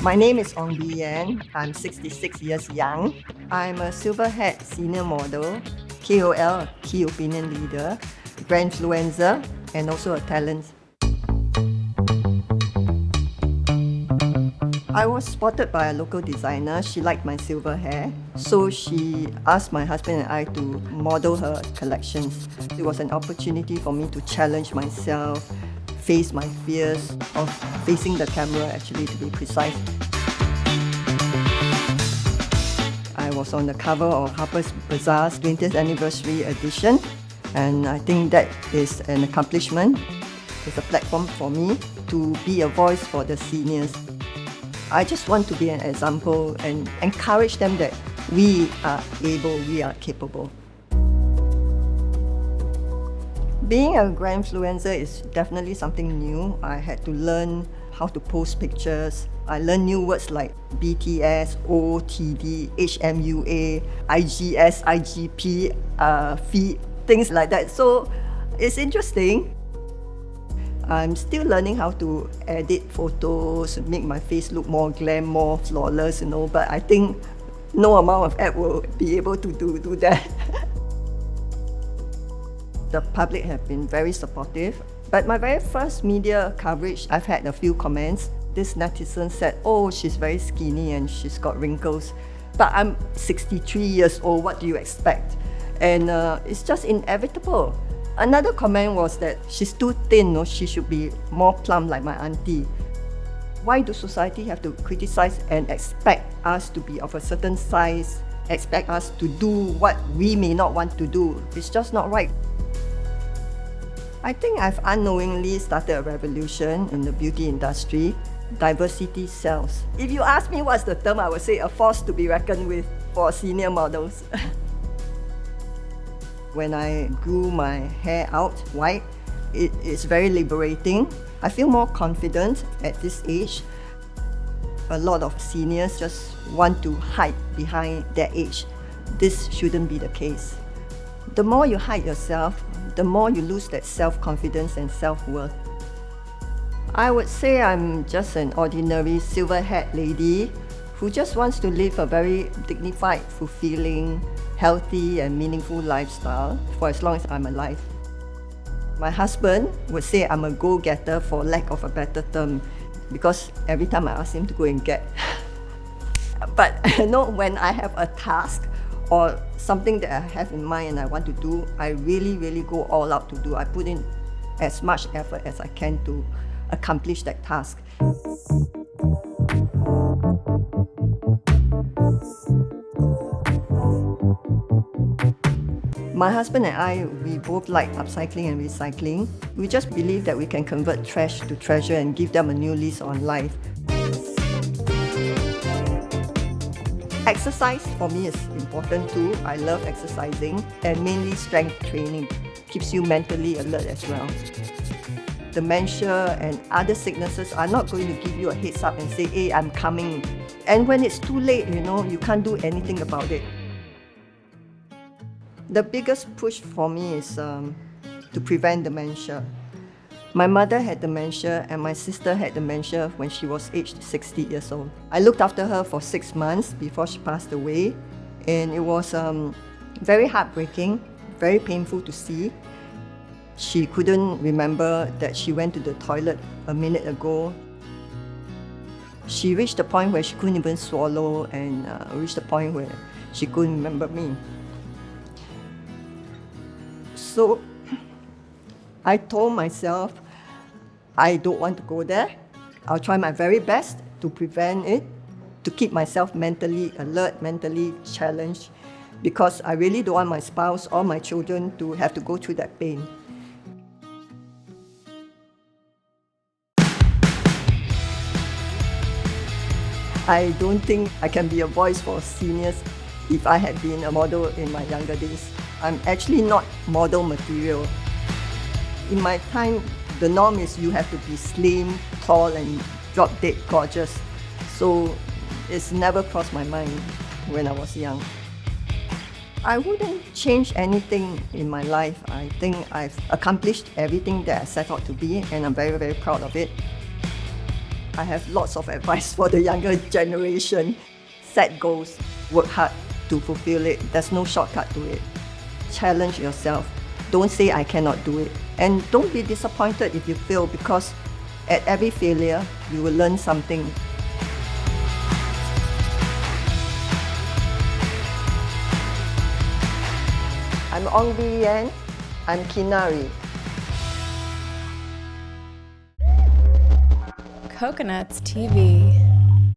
My name is Ong Bee Yan. I'm 66 years young. I'm a silver-haired senior model, KOL, key opinion leader, Grandfluencer, and also a talent. I was spotted by a local designer. She liked my silver hair, so she asked my husband and I to model her collections. It was an opportunity for me to challenge myself, face my fears of facing the camera, actually, to be precise. I was on the cover of Harper's Bazaar's 20th anniversary edition, and I think that is an accomplishment. It's a platform for me to be a voice for the seniors. I just want to be an example and encourage them that we are able, we are capable. Being a Grandfluencer is definitely something new. I had to learn how to post pictures. I learned new words like BTS, OTD, HMUA, IGS, IGP, feed, things like that. So it's interesting. I'm still learning how to edit photos, make my face look more glam, more flawless, but I think no amount of app will be able to do that. The public have been very supportive, but my very first media coverage, I've had a few comments. This netizen said, "Oh, she's very skinny and she's got wrinkles." But I'm 63 years old, what do you expect? And it's just inevitable. Another comment was that she's too thin, she should be more plump like my auntie. Why do society have to criticize and expect us to be of a certain size, expect us to do what we may not want to do? It's just not right. I think I've unknowingly started a revolution in the beauty industry. Diversity sells. If you ask me what's the term, I would say a force to be reckoned with for senior models. When I grew my hair out white, it is very liberating. I feel more confident at this age. A lot of seniors just want to hide behind their age. This shouldn't be the case. The more you hide yourself, the more you lose that self-confidence and self-worth. I would say I'm just an ordinary silver-haired lady who just wants to live a very dignified, fulfilling, healthy and meaningful lifestyle for as long as I'm alive. My husband would say I'm a go-getter, for lack of a better term, because every time I ask him to go and get. But when I have a task or something that I have in mind and I want to do, I really go all out to do. I put in as much effort as I can to accomplish that task. My husband and I, we both like upcycling and recycling. We just believe that we can convert trash to treasure and give them a new lease on life. Exercise for me is important too. I love exercising, and mainly strength training keeps you mentally alert as well. Dementia and other sicknesses are not going to give you a heads up and say, "Hey, I'm coming." And when it's too late, you can't do anything about it. The biggest push for me is to prevent dementia. My mother had dementia and my sister had dementia when she was aged 60 years old. I looked after her for 6 months before she passed away, and it was very heartbreaking, very painful to see. She couldn't remember that she went to the toilet a minute ago. She reached the point where she couldn't even swallow, and reached the point where she couldn't remember me. So I told myself, I don't want to go there. I'll try my very best to prevent it, to keep myself mentally alert, mentally challenged, because I really don't want my spouse or my children to have to go through that pain. I don't think I can be a voice for seniors if I had been a model in my younger days. I'm actually not model material. In my time, the norm is you have to be slim, tall, and drop-dead gorgeous. So it's never crossed my mind when I was young. I wouldn't change anything in my life. I think I've accomplished everything that I set out to be, and I'm very, very proud of it. I have lots of advice for the younger generation. Set goals, work hard to fulfill it. There's no shortcut to it. Challenge yourself. Don't say I cannot do it. And don't be disappointed if you fail, because at every failure, you will learn something. I'm Ong Bee Yan. I'm Kinnari. Coconuts TV.